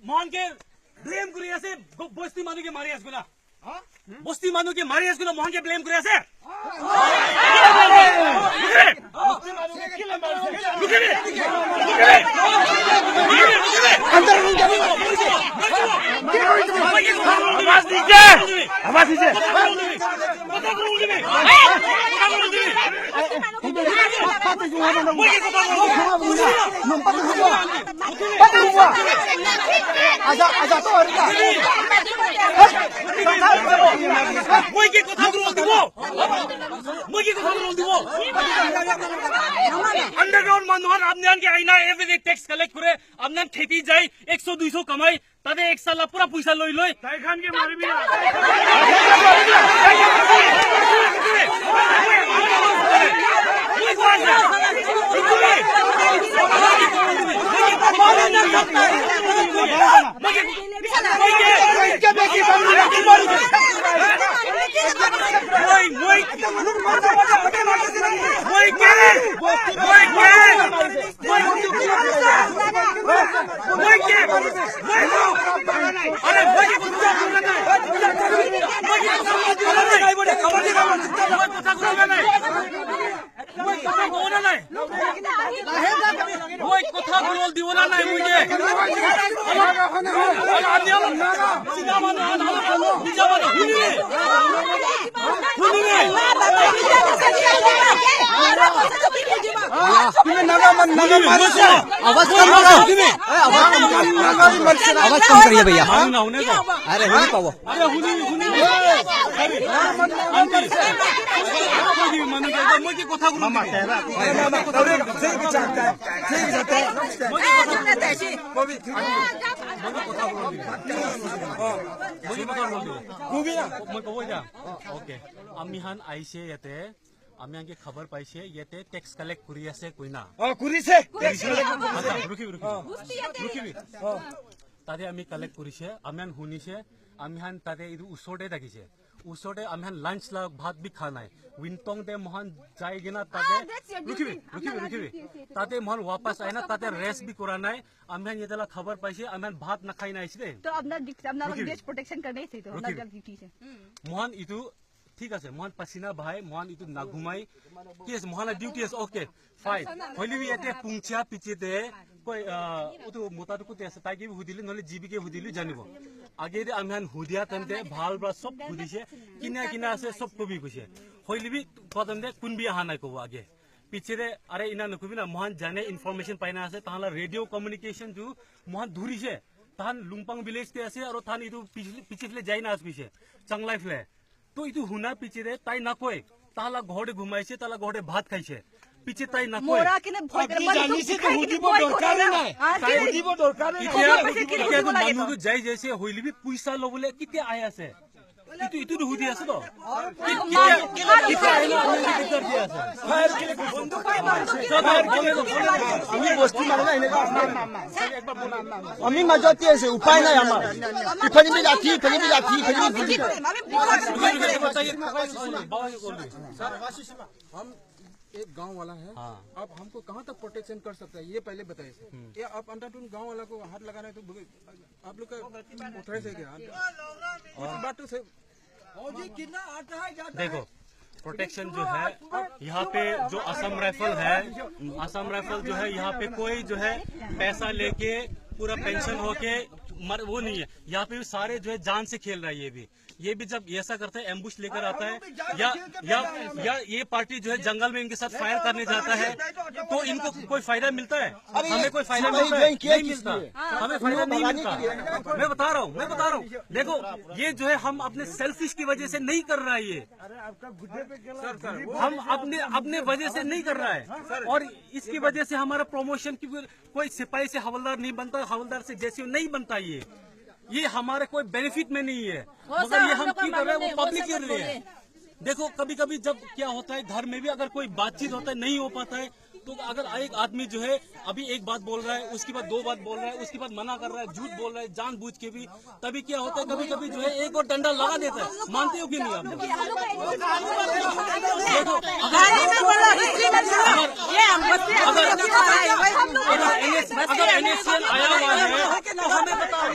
मान के ब्लेम करी আছে বস্তি মানুষকে মারি আছে না বস্তি মানুষকে মারি আছে না মান के ब्लेम करी আছে आवाज दीजिए अंडरग्राउंड মানুহৰ আপনাকে আইনা এভরি ট্যাক্স কালেক্ট করে আপনার খেতি যায় 100-200 কামাই তাতে এক সালা পুরা পয়সা লই লই তাই খানকে মারিবি না কথা বল দিব না নাই মুঝে आवाज कम करिए भैया अरे हो नहीं पाओ ओके আমি হান আইছে ইয়াতে আমি আগে খবৰ পাইছে ইয়াতে ট্যাক্স কালেক্ট কৰি আছে কইনা কৰিছে ৰুকিবি তাতে আমি কালেক্ট কৰিছে আমি শুনিছে আমি হান তাতে ইটো ওচৰতে থাকিছে ওচৰতে আমি হান লাঞ্চ লাগ ভাত বি খা নাই উইনটং দে মহান যাই গিনা তাতে রুকিবি তাতে মহান वापस আইনা তাতে রেস্ট বি কৰা নাই আমি হান ইতলা খবৰ পাইছে আমি হান ভাত না খাই নাই আছে তো আপনার দেশ प्रोटेक्शन करने से तो আপনার ডিউটি है মহান ইটো ঠিক আছে মহান পাছিনা ভাই মহান ইটো না ঘুমাই কি আছে মহান ডিউটি আছে ওকে ফাইন হইলি ইয়াতে পুংছা পিছিতে কই ওটো মোটাটো কোতে আছে তাইকে হুদিলি নহলে জিবিকে হুদিলি জানিব আগে আমি হান হুদিয়া তেন্তে ভাল বা সব হুদিছে কিনা আছে সব কবি কইছে হইলিবি পদন্দে কোনবি আহা নাই কব আগে পিছরে আরে ইনা নকবি না মহান জানে ইনফরমেশন পাইনা আছে তাহলে রেডিও কমিউনিকেশন জু মহান ধুরিছে তাহান লুংপাং ভিলেজ তে আছে আর তাহান ইটো পিছলে যাই না আসবিছে চাংলাই ফলে তো ইটো হুনা পিছরে তাই না কয় তাহলে ঘরে ঘুমাইছে তাহলে ঘরে ভাত খাইছে পিছে তাই না কয় মোরা কিনে ভয় করে জানিছে তো হুদিব দরকার নাই তাই হুদিব দরকার নাই ইতিয়া মানুহ যাই যাইছে হইলিবি পয়সা লবলে কিতে আই আছে ইটো হুদি আছে তো আমি বস্তি মানে আমি মাজতে আছে উপায় নাই আমার ইফানি বি লাঠি ইফানি বি গুলি हम एक गांव वाला है आप हमको कहाँ तक प्रोटेक्शन कर सकता है ये पहले बताइए ये आप अंडरटून गांव वाला को हाथ लगाना है तो आप लोग का उठाए से क्या बात तो देखो प्रोटेक्शन जो है यहाँ पे जो असम राइफल है जो है यहाँ पे कोई जो है पैसा लेके पूरा पेंशन होके वो नहीं है यहाँ पे सारे जो है जान से खेल रहा है ये भी ये भी जब ऐसा करते हैं एम्बुश लेकर आता है या ये पार्टी जो है जंगल में इनके साथ फायर करने जाता है तो इनको कोई फायदा मिलता है? हमें कोई फायदा मिलता है? नहीं मिलता, हमें फायदा नहीं मिलता। मैं बता रहा हूँ देखो ये जो है हम अपने सेल्फिश की वजह से नहीं कर रहा है, ये हम अपने वजह से नहीं कर रहा है और इसकी वजह से हमारा प्रमोशन की कोई सिपाही से हवलदार नहीं बनता, हवलदार से जैसे नहीं बनता। ये हमारे कोई बेनिफिट में नहीं है, मगर ये हम क्यों कर रहे हैं वो पब्लिक के लिए है। देखो कभी कभी जब क्या होता है घर में भी अगर कोई बातचीत होता है नहीं हो पाता है तो अगर एक आदमी जो है अभी एक बात बोल रहा है उसके बाद दो बात बोल रहा है उसके बाद मना कर रहा है झूठ बोल रहा है जानबूझ के भी, तभी क्या होता है कभी कभी जो है एक और डंडा लगा देता है। मानते हो कि नहीं आप? देखो अगर NSCN आया हुआ है तो हमें बताओ,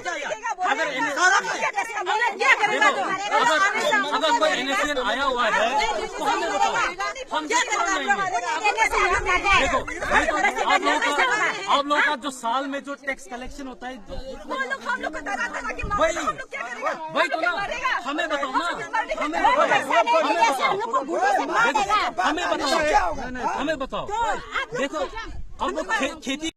अगर कोई NSCN आया हुआ है तो हमें बताओ, हम देखो आप लोगों का जो साल में जो टैक्स कलेक्शन होता है वही तो ना, हमें बताओ ना, हमें बताओ देखो हम लोग खेती